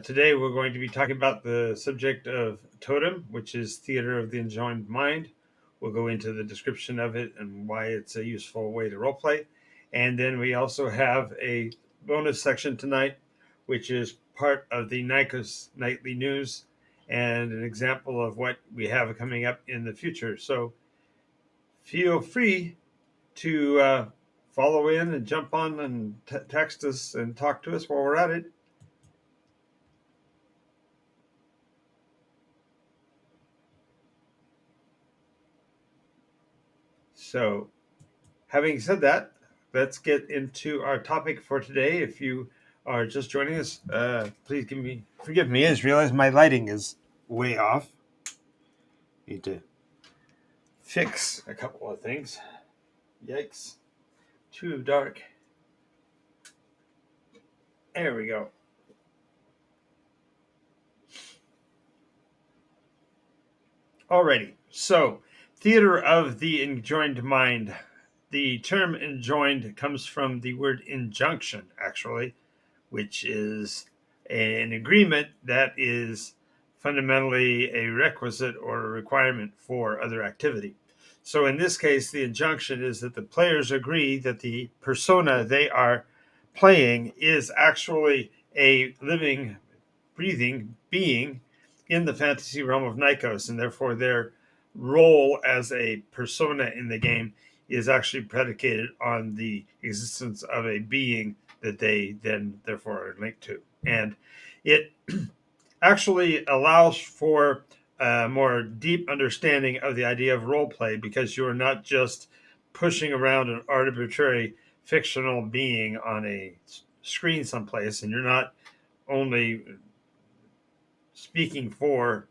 Today we're going to be talking about the subject of totem, which is theater of the enjoined mind. We'll go into the description of it and why it's a useful way to roleplay. And then we also have a bonus section tonight, which is part of the Nikos Nightly News and an example of what we have coming up in the future. So feel free to follow in and jump on and text us and talk to us while we're at it. So, having said that, let's get into our topic for today. If you are just joining us, please forgive me. I just realized my lighting is way off. Need to fix a couple of things. Yikes! Too dark. There we go. Alrighty. So, theater of the enjoined mind. The term enjoined comes from the word injunction, actually, which is an agreement that is fundamentally a requisite or a requirement for other activity. So in this case, the injunction is that the players agree that the persona they are playing is actually a living, breathing being in the fantasy realm of Nikos, and therefore their role as a persona in the game is actually predicated on the existence of a being that they then therefore are linked to. And it actually allows for a more deep understanding of the idea of role play because you're not just pushing around an arbitrary fictional being on a screen someplace, and you're not only speaking for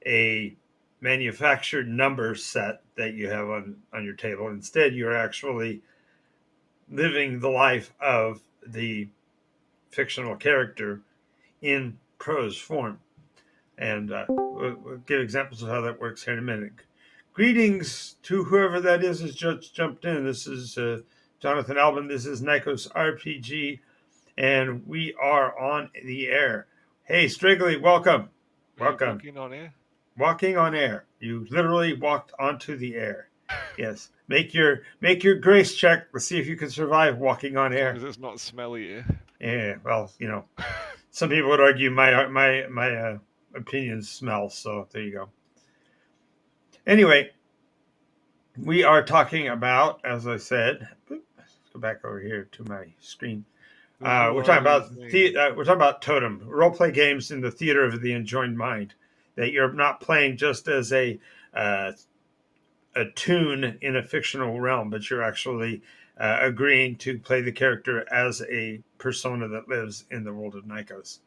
a manufactured number set that you have on your table. Instead, you're actually living the life of the fictional character in prose form. And we'll give examples of how that works here in a minute. Greetings to whoever that is has just jumped in. This is Jonathan Albin. This is Nikos RPG, and we are on the air. Hey, Strigley, welcome. Welcome. Walking on air. Walking on air. You literally walked onto the air. Yes. Make your grace check. Let's see if you can survive walking on air. As long as it's not smelly air. Yeah. Well, some people would argue my opinions smell. So there you go. Anyway, we are talking about, as I said, let's go back over here to my screen. We're talking about totem role play games in the theater of the enjoined mind. That you're not playing just as a tune in a fictional realm, but you're actually agreeing to play the character as a persona that lives in the world of Nikos.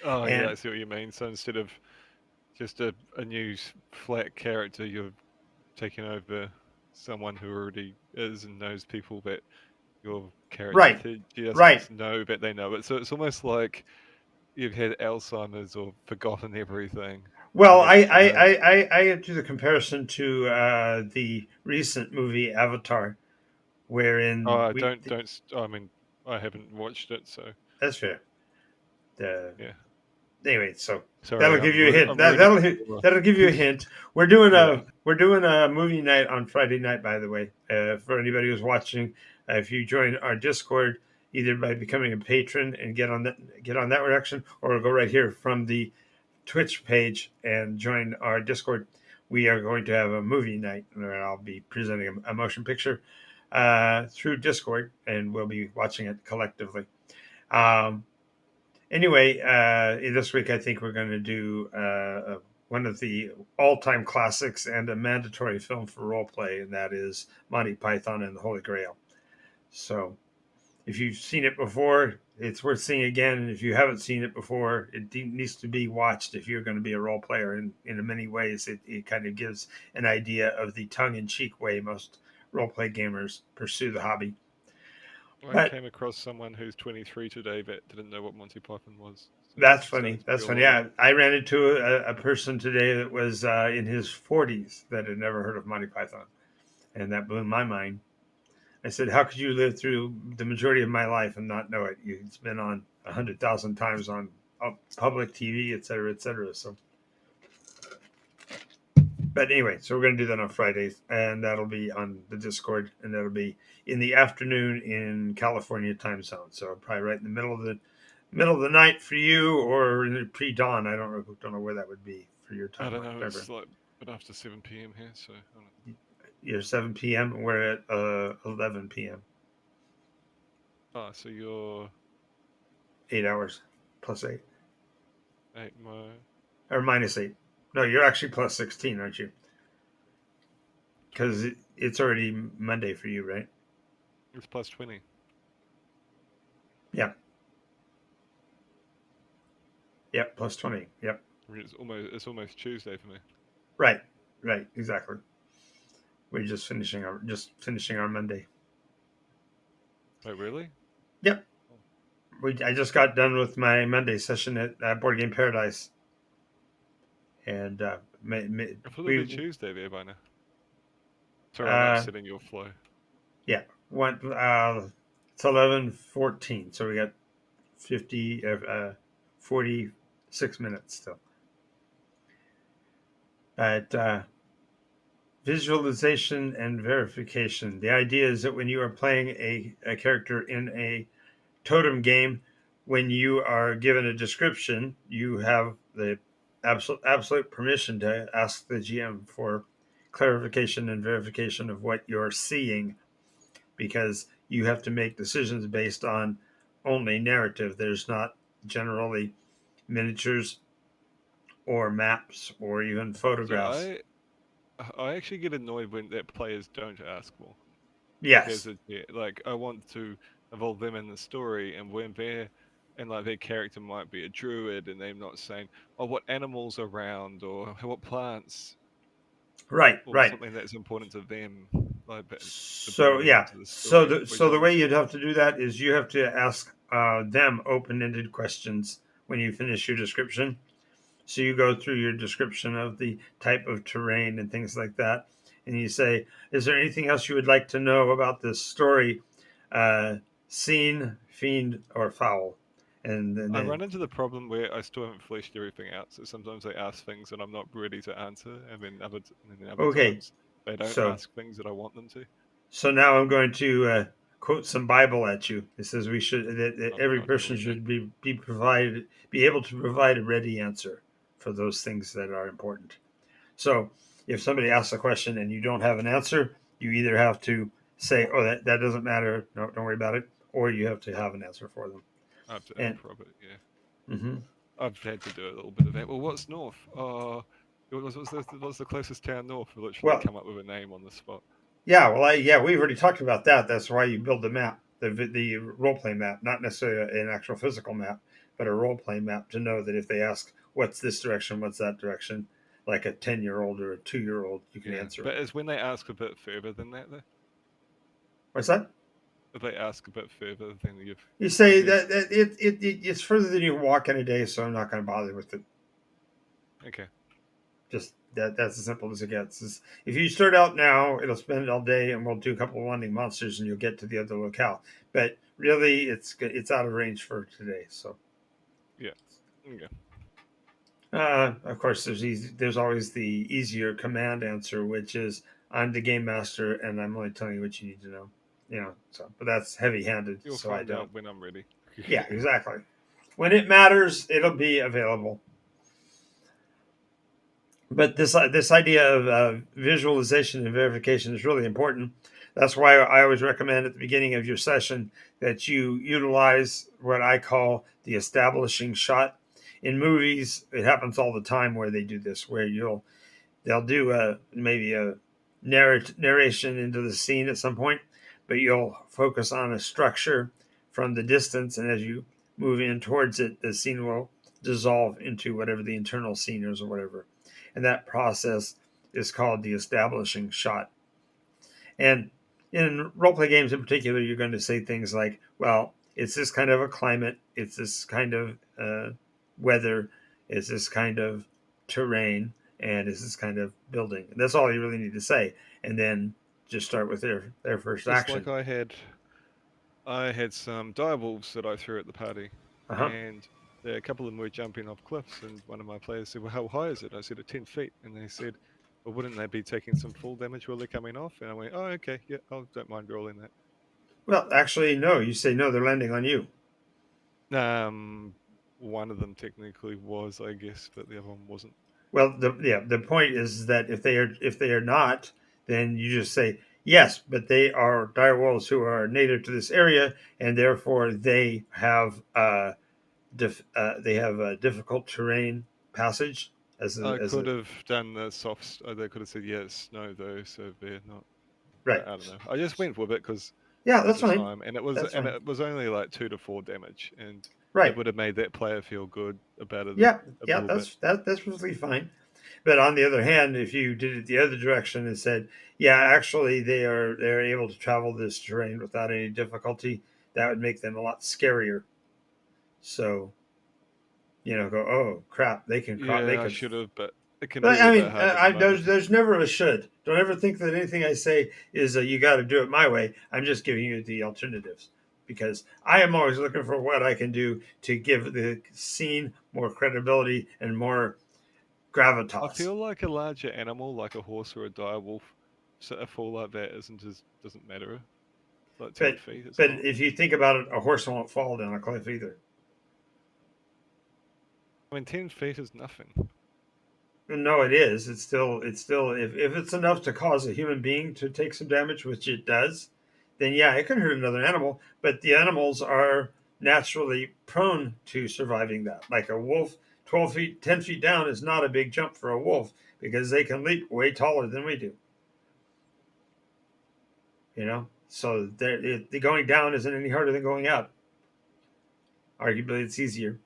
Oh, yeah, I see what you mean. So instead of just a new flat character, you're taking over someone who already is and knows people that your character doesn't know, but they know it. So it's almost like you've had Alzheimer's or forgotten everything. Well, I do the comparison to the recent movie Avatar, wherein I mean, I haven't watched it, so that's fair. yeah. Anyway, so Sorry, that'll give you a hint. That'll give you a hint. We're doing a movie night on Friday night, by the way. For anybody who's watching, if you join our Discord, either by becoming a patron and get on that direction, or go right here from the Twitch page and join our Discord. We are going to have a movie night where I'll be presenting a motion picture through Discord, and we'll be watching it collectively. Anyway, this week I think we're going to do one of the all-time classics and a mandatory film for role play, and that is Monty Python and the Holy Grail. So if you've seen it before, it's worth seeing again. And if you haven't seen it before, it needs to be watched if you're going to be a role player. And in many ways, it kind of gives an idea of the tongue-in-cheek way most role play gamers pursue the hobby. I came across someone who's 23 today that didn't know what Monty Python was. So that's funny. That's funny. Yeah, I ran into a person today that was in his 40s that had never heard of Monty Python, and that blew my mind. I said, "How could you live through the majority of my life and not know it? It's been on 100,000 times on public TV, et cetera, et cetera. So, but anyway, so we're going to do that on Fridays, and that'll be on the Discord, and that'll be in the afternoon in California time zone. So probably right in the middle of the night for you, or pre dawn. I don't know where that would be for your I time, don't know. whatever. It's like but after 7 p.m. here, so I don't know. You're 7 p.m. and we're at 11 p.m. Ah, so you're 8 hours plus eight 8 or minus eight. No, you're actually plus 16, aren't you? 20. Because it's already Monday for you, right? It's plus 20. Yeah. Yep. Plus 20. Yep. I mean, it's almost Tuesday for me. Right. Right. Exactly. We're just finishing our Monday. Oh, really? Yep. Oh, I just got done with my Monday session at Board Game Paradise, and I thought it'd be we Tuesday there by now. Sorry, I'm uh upsetting your flow. yeah went it's 11:14, so we got 46 minutes still. But visualization and verification. The idea is that when you are playing a character in a totem game, when you are given a description, you have the absolute permission to ask the GM for clarification and verification of what you're seeing, because you have to make decisions based on only narrative. There's not generally miniatures or maps or even So photographs. I actually get annoyed when that players don't ask more. Like Yes, like I want to involve them in the story, and when they're and like their character might be a druid, and they're not saying, "Oh, what animals are around," or what plants, right, or right. something that's important to them, like to bring So them yeah, into the so story. the Which so the I'm way you'd have to do that is you have to ask them open-ended questions when you finish your description. So you go through your description of the type of terrain and things like that, and you say, "Is there anything else you would like to know about this story? Scene, fiend, or foul?" And I then run into the problem where I still haven't fleshed everything out. So sometimes they ask things that I'm not ready to answer, and then other okay, times they don't so ask things that I want them to. so now I'm going to quote some Bible at you. It says we should that every Oh, here person we go. should be able to provide a ready answer for those things that are important. So if somebody asks a question and you don't have an answer, you either have to say, "Oh, that doesn't matter. No, don't worry about it," or you have to have an answer for them. I have to And improv it. Yeah. mhm. I've had to do a little bit of that. Well, what's north? What's the closest town north? We literally Well, come up with a name on the spot. yeah, well, yeah, we've already talked about that. That's why you build the map, the role play map, not necessarily an actual physical map, but a role play map to know that if they ask, "What's this direction? What's that direction?" like a 10-year-old or a 2-year-old, you can Yeah, answer but it. it's when they ask a bit further than that, though. What's that? If they ask a bit further than you've You like say this. that it's further than you walk in a day, so I'm not going to bother with it. Okay. Just that's as simple as it gets. If you start out now, it'll spend all day, and we'll do a couple of wandering monsters, and you'll get to the other locale. But really, it's out of range for today. So, Yeah. Okay. of course, there's always the easier command answer, which is I'm the game master, and I'm only telling you what you need to know. So but that's heavy-handed, You'll so I find don't. out when I'm ready. Yeah, exactly. When it matters, it'll be available. But this idea of visualization and verification is really important. That's why I always recommend at the beginning of your session that you utilize what I call the establishing shot. In movies, it happens all the time where they do this, where they'll do maybe a narration into the scene at some point, but you'll focus on a structure from the distance, and as you move in towards it, the scene will dissolve into whatever the internal scene is or whatever. And that process is called the establishing shot. And in role play games in particular, you're going to say things like, well, it's this kind of a climate, it's this kind of weather, it's this kind of terrain, and it's this kind of building. And that's all you really need to say. And then just start with their first It's like action. I had some direwolves that I threw at the party, Uh huh. and a couple of them were jumping off cliffs, and one of my players said, "Well, how high is it?" I said, "At 10 feet," and they said, "Well, wouldn't they be taking some fall damage while they're coming off?" And I went, "Oh, okay, yeah, I don't mind rolling that." Well, actually, no. You say no. They're landing on you. Um, one of them technically was, I guess, but the other one wasn't. Well, the point is that if they are not, then you just say yes, but they are dire wolves who are native to this area, and therefore they have a difficult terrain passage I as could a have done the soft. They could have said yes, no, though. So they're not. right. I don't know. I just went with it because Yeah, at that's the fine. time, That's and fine. it was only like 2 to 4 damage, and it Right. would have made that player feel good about it Yeah, a yeah, little bit. that's perfectly fine. But on the other hand, if you did it the other direction and said, yeah, actually they're able to travel this terrain without any difficulty, that would make them a lot scarier. So go, oh crap, they can cross, they Yeah, I could. should have, but it can be But a I little bit mean, hard at the moment. there's never a should. Don't ever think that anything I say is you got to do it my way. I'm just giving you the alternatives because I am always looking for what I can do to give the scene more credibility and more I gravitas. feel like a larger animal, like a horse or a dire wolf, so a fall like that isn't as doesn't matter. Like ten But feet, it's but not. if you think about it, a horse won't fall down a cliff either. I mean, 10 feet is nothing. No, it is. It's still if it's enough to cause a human being to take some damage, which it does, then yeah, it can hurt another animal. But the animals are naturally prone to surviving that. Like a wolf, 12 feet, 10 feet down is not a big jump for a wolf because they can leap way taller than we do. So the going down isn't any harder than going up. Arguably, it's easier.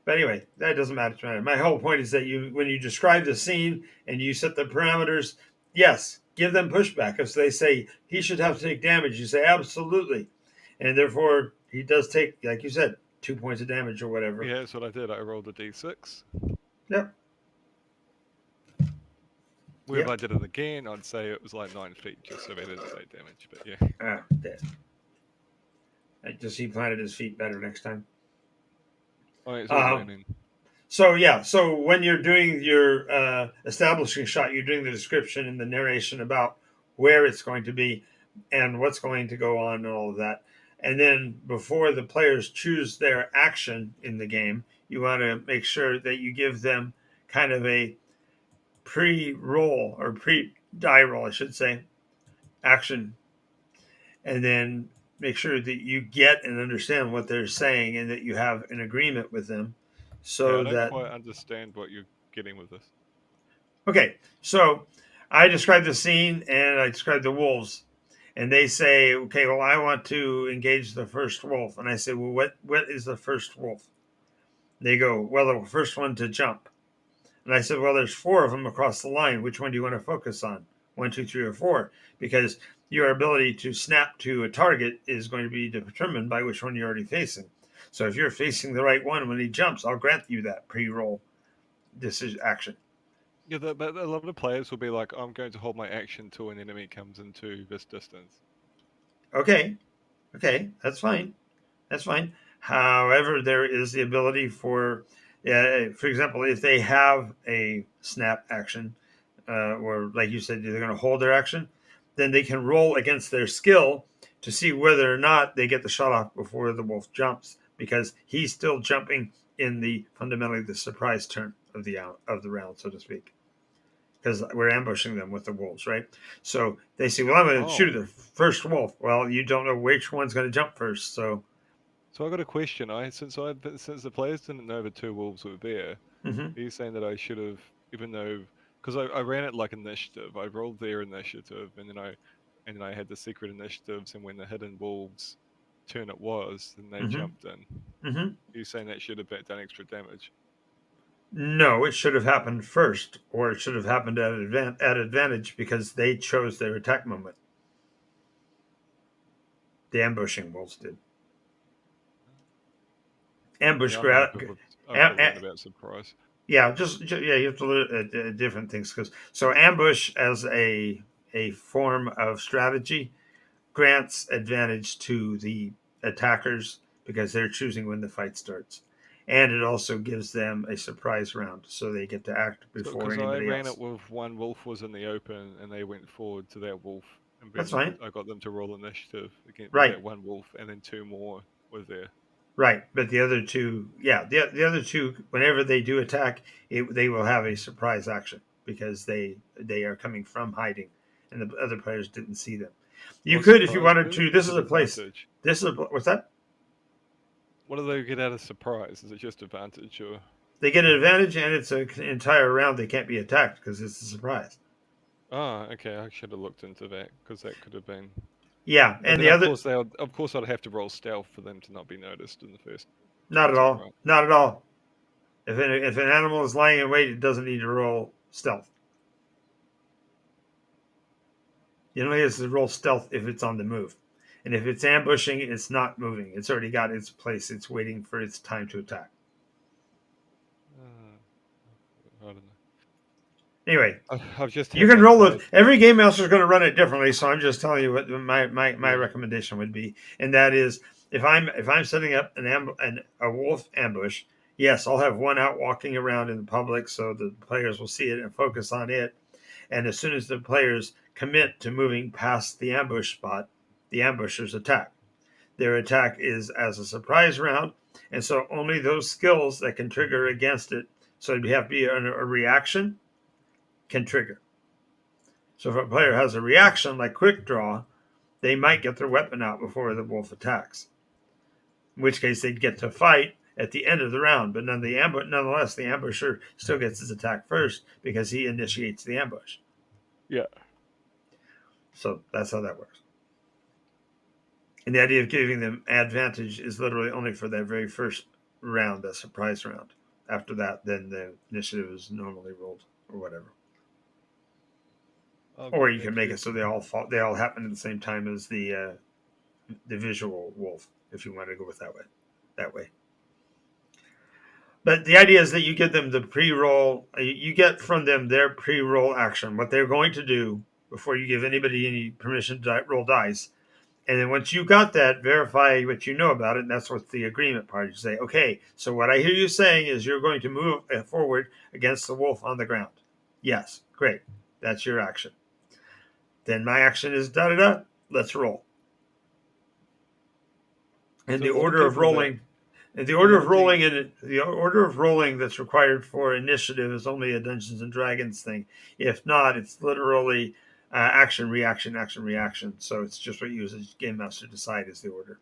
But anyway, that doesn't matter. My whole point is that when you describe the scene and you set the parameters, yes, give them pushback. If they say he should have to take damage, you say absolutely, and therefore he does take, like you said, 2 points of damage or whatever. Yeah, that's what I did. I rolled a d6. Yep, Where if yep. I did it again, I'd say it was like 9 feet, just so they didn't take damage. But yeah, Dead. Just he planted his feet better next time. I mean, it's all Um, learning. So yeah, so when you're doing your establishing shot, you're doing the description and the narration about where it's going to be and what's going to go on and all of that. And then before the players choose their action in the game, you want to make sure that you give them kind of a pre-roll or pre-die roll, I should say, action, and then make sure that you get and understand what they're saying and that you have an agreement with them Yeah, I so don't that quite understand what you're getting with this. okay, so I describe the scene and I describe the wolves, and they say, "Okay, well, I want to engage the first wolf." And I say, "Well, what is the first wolf?" They go, "Well, the first one to jump." And I said, "Well, there's four of them across the line. Which one do you want to focus on? One, two, three, or four? Because your ability to snap to a target is going to be determined by which one you're already facing. So if you're facing the right one when he jumps, I'll grant you that pre-roll decision action." Yeah, but a lot of players will be like, "I'm going to hold my action till an enemy comes into this distance." Okay, okay, that's fine. That's fine. However, there is the ability for example, if they have a snap action, or like you said, they're going to hold their action, then they can roll against their skill to see whether or not they get the shot off before the wolf jumps, because he's still jumping in the fundamentally the surprise turn of the round, so to speak. Because we're ambushing them with the wolves, right? So they say, "Well, I'm going to shoot Oh, the first wolf." Well, you don't know which one's going to jump first, so. so I got a question. Since the players didn't know the two wolves were there, Mhm. are you saying that I should have, even though, because I ran it like initiative, I rolled their initiative, and then I had the secret initiatives, and when the hidden wolves turn it was, then they Mhm. jumped in. Mhm. Are you saying that should have done extra damage? No, it should have happened first, or it should have happened at advantage because they chose their attack moment. The ambushing wolves did. Ambush Yeah, I'm not grab. good with. I have to A, learn a, about surprise. yeah, yeah, you have to learn different things because so ambush as a form of strategy grants advantage to the attackers because they're choosing when the fight starts. and it also gives them a surprise round, so they get to act So, before because I anybody ran it else. with one wolf was in the open, and they went forward to that wolf, and That's then fine. I got them to roll initiative again with Right, that one wolf, and then two more were there. right. But the other two, yeah, the other two, whenever they do attack, they will have a surprise action because they are coming from hiding, and the other players didn't see them. You What's could, if you surprise wanted do? to. Is This is it a place. advantage? This is what's that? What do they get out of surprise? Is it just advantage or? They get an advantage, and it's an entire round. They can't be attacked because it's a surprise. Ah, okay. I should have looked into that because that could have been. Yeah, But and then, the other, of course, I'd have to roll stealth for them to not be noticed in the not at first turn, all, right? not at all. If an animal is lying in wait, it doesn't need to roll stealth. It only has to roll stealth if it's on the move. And if it's ambushing, it's not moving. It's already got its place. It's waiting for its time to attack. Uh, I don't know. Anyway, I've just you had can my roll those. players. Every game master is going to run it differently, so I'm just telling you what my Yeah. recommendation would be, and that is if I'm setting up a wolf ambush, yes, I'll have one out walking around in the public so the players will see it and focus on it. And as soon as the players commit to moving past the ambush spot, the ambushers attack. Their attack is as a surprise round, and so only those skills that can trigger against it, so it'd have to be a reaction, can trigger. So if a player has a reaction like quick draw, they might get their weapon out before the wolf attacks. In which case they'd get to fight at the end of the round, but nonetheless the ambusher still gets his attack first because he initiates the ambush. Yeah. So that's how that works. And the idea of giving them advantage is literally only for that very first round, that surprise round. After that, then the initiative is normally rolled or whatever. I'll Or get you can back to make you. it so they all happen at the same time as the visual wolf if you want to go with that way. That way. But the idea is that you give them the pre-roll. You get from them their pre-roll action, what they're going to do before you give anybody any permission to roll dice. And then once you got that, verify what you know about it. And that's what the agreement part. You say, okay, so what I hear you saying is you're going to move forward against the wolf on the ground. Yes, great. That's your action. Then my action is da da da. Let's roll. And So a lot of people that the a order lot of of the rolling and the order of rolling that's required for initiative is only a Dungeons and Dragons thing. If not, it's literally action, reaction, action, reaction. So it's just what you as a game master decide is the order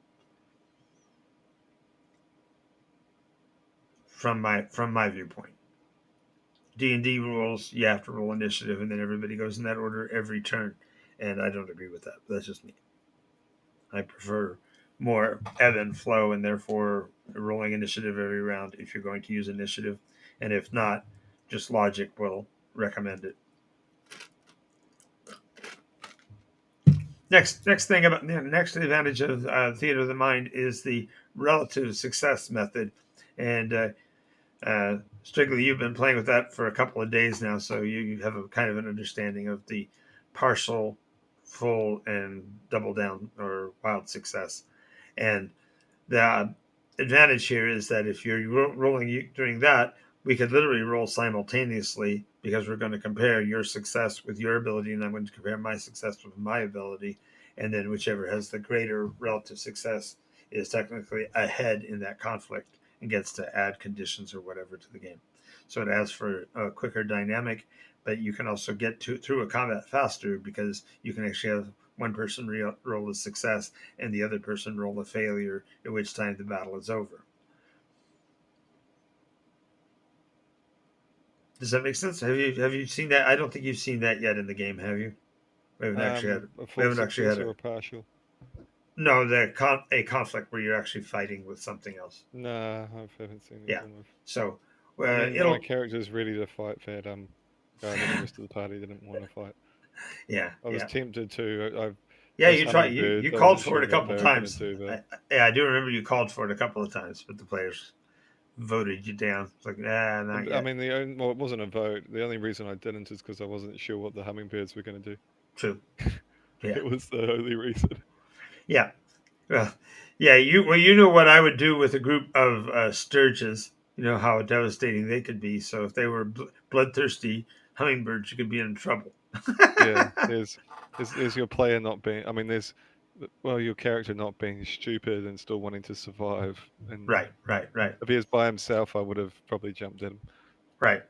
from my viewpoint. D&D rules, you have to roll initiative, and then everybody goes in that order every turn. And I don't agree with that. That's just me. I prefer more ebb and flow, and therefore rolling initiative every round if you're going to use initiative, and if not, just logic will recommend it. Next thing about the next advantage of theater of the mind is the relative success method, and Strictly, you've been playing with that for a couple of days now, so you have a kind of an understanding of the partial, full, and double down or wild success. And the advantage here is that if you're rolling doing that, we could literally roll simultaneously because we're going to compare your success with your ability, and I'm going to compare my success with my ability, and then whichever has the greater relative success is technically ahead in that conflict and gets to add conditions or whatever to the game. So it adds for a quicker dynamic, but you can also get to through a combat faster because you can actually have one person roll a success and the other person roll a failure, at which time the battle is over. Does that make sense? Have you seen that? I don't think you've seen that yet in the game, have you? We haven't actually had a we full haven't actually success had or a partial. a conflict where you're actually fighting with something else. Nah, I haven't seen Yeah. anything of. So I mean, my it'll character's ready to fight that guy that the rest of the party didn't want to fight. yeah, I was yeah. tempted to. Yeah, Those you try hummingbirds. you I called wasn't for sure it a what couple they were going to times. do though. Yeah, I do remember you called for it a couple of times, but the players voted you down. It's like, nah, not I yet. mean, well, it wasn't a vote. The only reason I didn't is because I wasn't sure what the hummingbirds were going to do. True. Yeah. It was the only reason. Yeah. Well, yeah, you know what I would do with a group of sturges you know how devastating they could be. So if they were bloodthirsty hummingbirds, you could be in trouble. Yeah, there's your player not being. I mean, there's well, your character not being stupid and still wanting to survive. And Right, right, right, if he was by himself, I would have probably jumped at him right.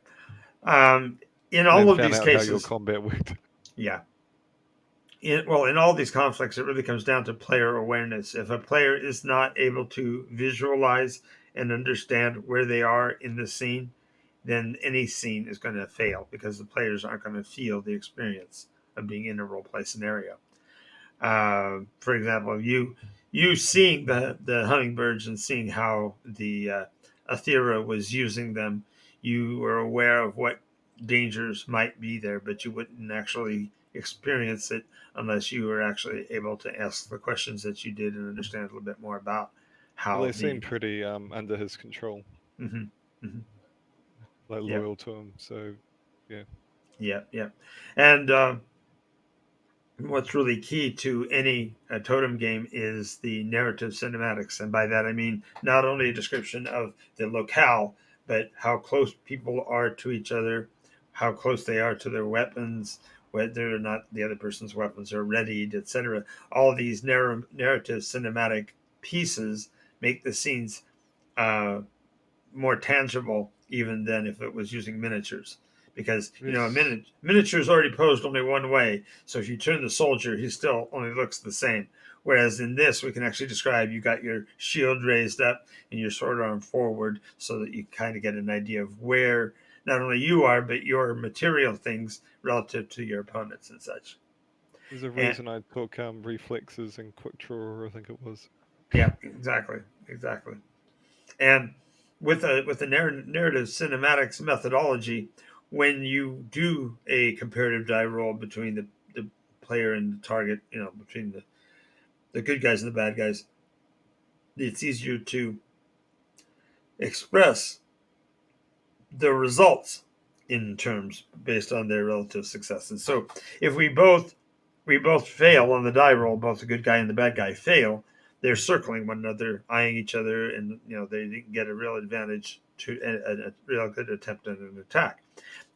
Um, in and all then of found these out how your cases, combat worked. yeah. In all these conflicts, it really comes down to player awareness. If a player is not able to visualize and understand where they are in the scene, then any scene is going to fail because the players aren't going to feel the experience of being in a role play scenario. For example, you seeing the hummingbirds and seeing how the Athera was using them, you were aware of what dangers might be there, but you wouldn't actually experience it unless you were actually able to ask the questions that you did and understand a little bit more about Well, how they seem the. pretty under his control, Mhm, mhm. like Yeah, loyal to him. So, yeah, yeah, yeah, and what's really key to any totem game is the narrative cinematics. And by that, I mean not only a description of the locale, but how close people are to each other, how close they are to their weapons, whether or not the other person's weapons are readied, etc. All these narrative cinematic pieces make the scenes uh, more tangible even than if it was using miniatures, because you know this miniature is already posed only one way, so if you turn the soldier he still only looks the same, whereas in this we can actually describe you got your shield raised up and your sword arm forward so that you kind of get an idea of where not only you are but your material things relative to your opponents and such. there's a And reason I took reflexes and quick draw. I think it was. yeah, exactly, exactly. And with the narrative cinematics methodology, when you do a comparative die roll between the player and the target, you know, between the good guys and the bad guys, it's easier to express the results in terms based on their relative success. And so if we both fail on the die roll, both the good guy and the bad guy fail, they're circling one another, eyeing each other, and you know they can get a real advantage to a real good attempt at an attack.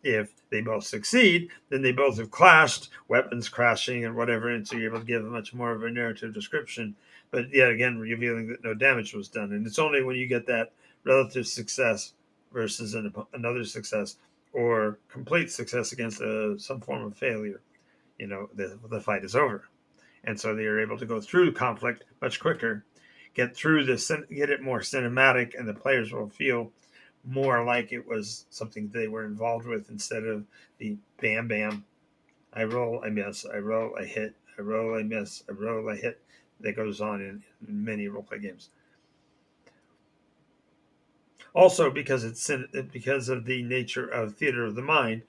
If they both succeed, then they both have clashed, weapons crashing and whatever, and so you're able to give a much more of a narrative description. But yet again, revealing that no damage was done. And it's only when you get that relative success versus another success or complete success against some form of failure, you know, the fight is over. And so they are able to go through conflict much quicker, get through this, get it more cinematic, and the players will feel more like it was something they were involved with instead of the bam bam. I roll, I miss, I roll, I hit, I roll, I miss, I roll, I hit. That goes on in many role play games. Also, because of the nature of theater of the mind,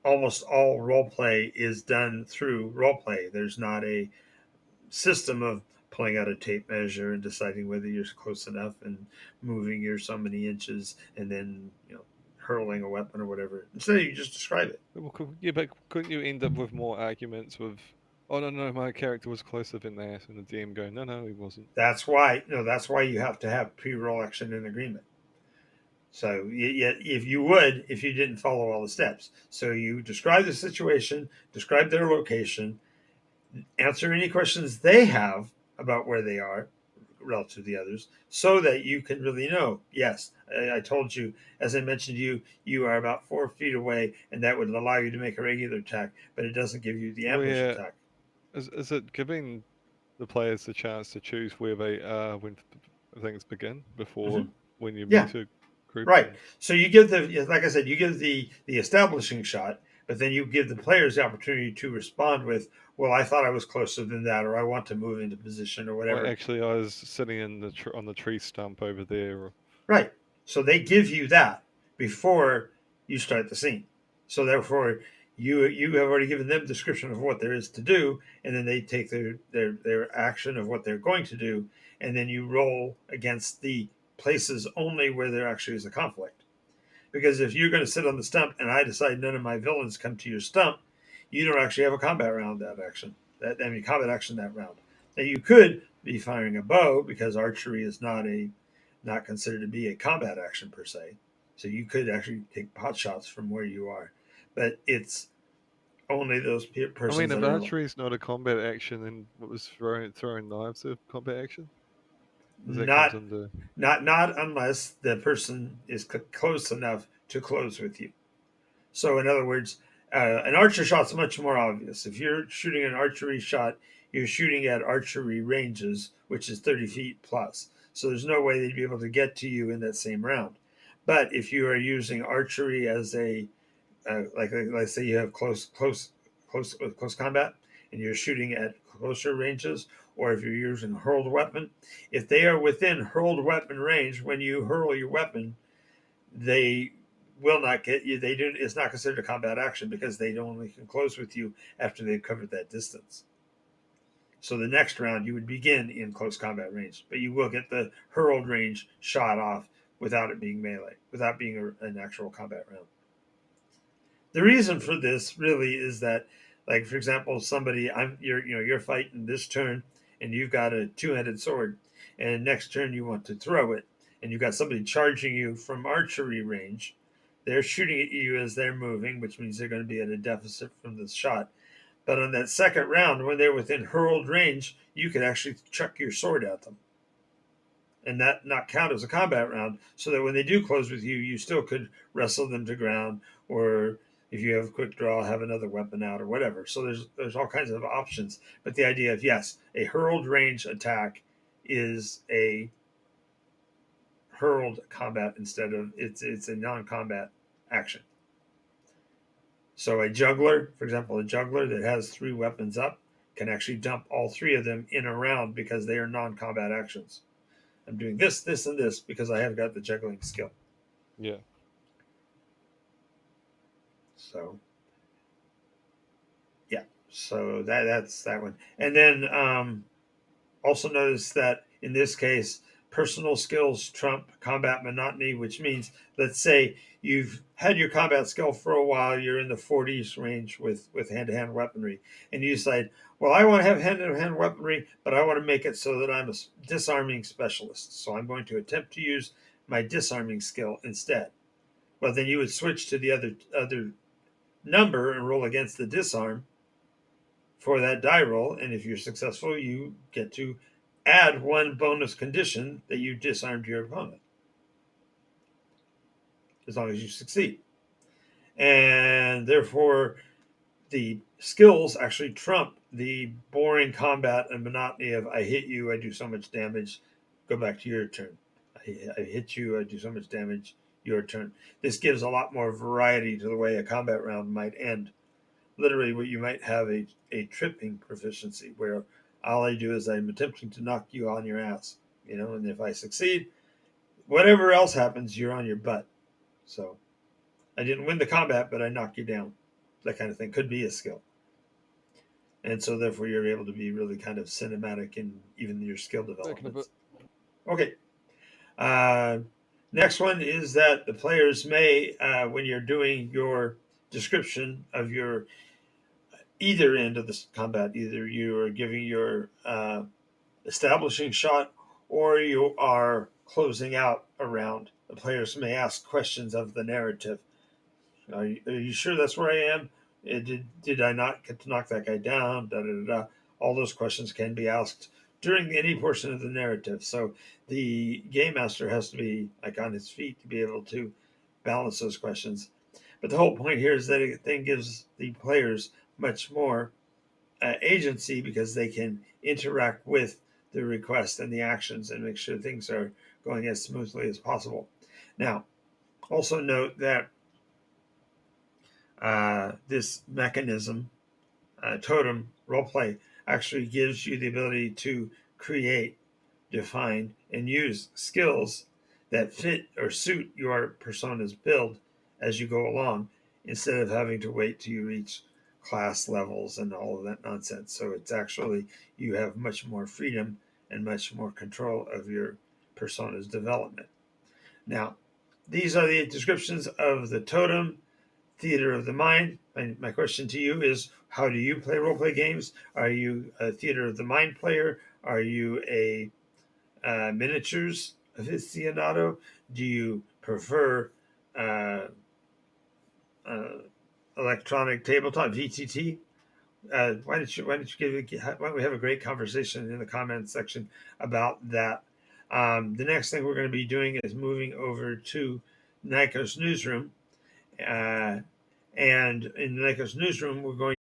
almost all role play is done through role play. There's not a system of pulling out a tape measure and deciding whether you're close enough and moving your so many inches and then hurling a weapon or whatever. Instead, you just describe it. Well, yeah, but couldn't you end up with more arguments with, oh no, no, my character was closer than that, and the DM going, no, no, he wasn't. That's why you have to have pre-roll action and agreement. So if you would, if you didn't follow all the steps, so you describe the situation, describe their location, answer any questions they have about where they are relative to the others, so that you can really know. Yes, I told you, as I mentioned to you, you are about 4 feet away, and that would allow you to make a regular attack, but it doesn't give you the ambush Where attack. is it giving the players the chance to choose where they are when things begin Mm-hmm. before when you Yeah, meet a group? right. And So you give like I said, you give the establishing shot, but then you give the players the opportunity to respond with, "Well, I thought I was closer than that, or I want to move into position, or or whatever." actually, I was sitting in on the tree stump over there. Or, Right. So they give you that before you start the scene. So therefore, you have already given them a description of what there is to do, and then they take their action of what they're going to do, and then you roll against the places only where there actually is a conflict. Because if you're going to sit on the stump and I decide none of my villains come to your stump, you don't actually have a combat round that action. Combat action that round. Now you could be firing a bow because archery is not not considered to be a combat action per se. So you could actually take pot shots from where you are, but it's only those I mean, persons if that are archery is not a combat action, then what was throwing knives a combat action? Because that comes not under. not unless the person is close enough to close with you. So, in other words, an archer shot's much more obvious. If you're shooting an archery shot, you're shooting at archery ranges, which is 30 feet plus. So there's no way they'd be able to get to you in that same round. But if you are using archery as a like let's say you have close combat and you're shooting at closer ranges, or if you're using hurled weapon, if they are within hurled weapon range when you hurl your weapon, they will not get you. They do. It's not considered a combat action because they only can close with you after they've covered that distance. So the next round you would begin in close combat range, but you will get the hurled range shot off without it being melee, without being an actual combat round. The reason for this really is that, like for example, somebody you're fighting this turn, and you've got a two-handed sword, and next turn you want to throw it, and you've got somebody charging you from archery range. They're shooting at you as they're moving, which means they're going to be at a deficit from the shot. But on that second round, when they're within hurled range, you could actually chuck your sword at them and that not count as a combat round, so that when they do close with you, you still could wrestle them to ground, or if you have a quick draw, have another weapon out or whatever. So there's all kinds of options. But the idea of yes, a hurled range attack is a hurled combat instead of it's a non-combat action. So a juggler, for example, a juggler that has three weapons up can actually dump all three of them in a round because they are non-combat actions. I'm doing this, this, and this because I have got the juggling skill. Yeah. So yeah, so that's that one. And then also notice that in this case, personal skills trump combat monotony, which means let's say you've had your combat skill for a while, you're in the 40s range with hand-to-hand weaponry, and you decide, well, I want to have hand-to-hand weaponry, but I want to make it so that I'm a disarming specialist. So I'm going to attempt to use my disarming skill instead. Well, then you would switch to the other number and roll against the disarm for that die roll, and if you're successful, you get to add one bonus condition that you disarmed your opponent, as long as you succeed. And therefore, the skills actually trump the boring combat and monotony of I hit you, I do so much damage, go back to your turn. I hit you, I do so much damage, your turn. This gives a lot more variety to the way a combat round might end. Literally, what you might have a tripping proficiency where all I do is I'm attempting to knock you on your ass, and if I succeed, whatever else happens, you're on your butt. So I didn't win the combat, but I knocked you down. That kind of thing could be a skill. And so therefore you're able to be really kind of cinematic in even your skill Back in a bit. developments. Okay. Uh, Next one is that the players may, when you're doing your description of your either end of the combat, either you are giving your establishing shot or you are closing out a round. The players may ask questions of the narrative. Are you sure that's where I am? Did I not get to knock that guy down? Da, da, da, da. All those questions can be asked during any portion of the narrative. So the game master has to be like on his feet to be able to balance those questions. But the whole point here is that it then gives the players much more agency because they can interact with the request and the actions and make sure things are going as smoothly as possible. Now, also note that this mechanism, totem roleplay, actually gives you the ability to create, define, and use skills that fit or suit your persona's build as you go along instead of having to wait till you reach class levels and all of that nonsense. So it's actually, you have much more freedom and much more control of your persona's development. Now, these are the descriptions of the totem theater of the mind. My question to you is, how do you play role play games? Are you a theater of the mind player? Are you a miniatures aficionado? Do you prefer uh, uh, electronic tabletop VTT? Why don't we have a great conversation in the comments section about that? The next thing we're going to be doing is moving over to Nikos newsroom, and in the Nikos newsroom we're going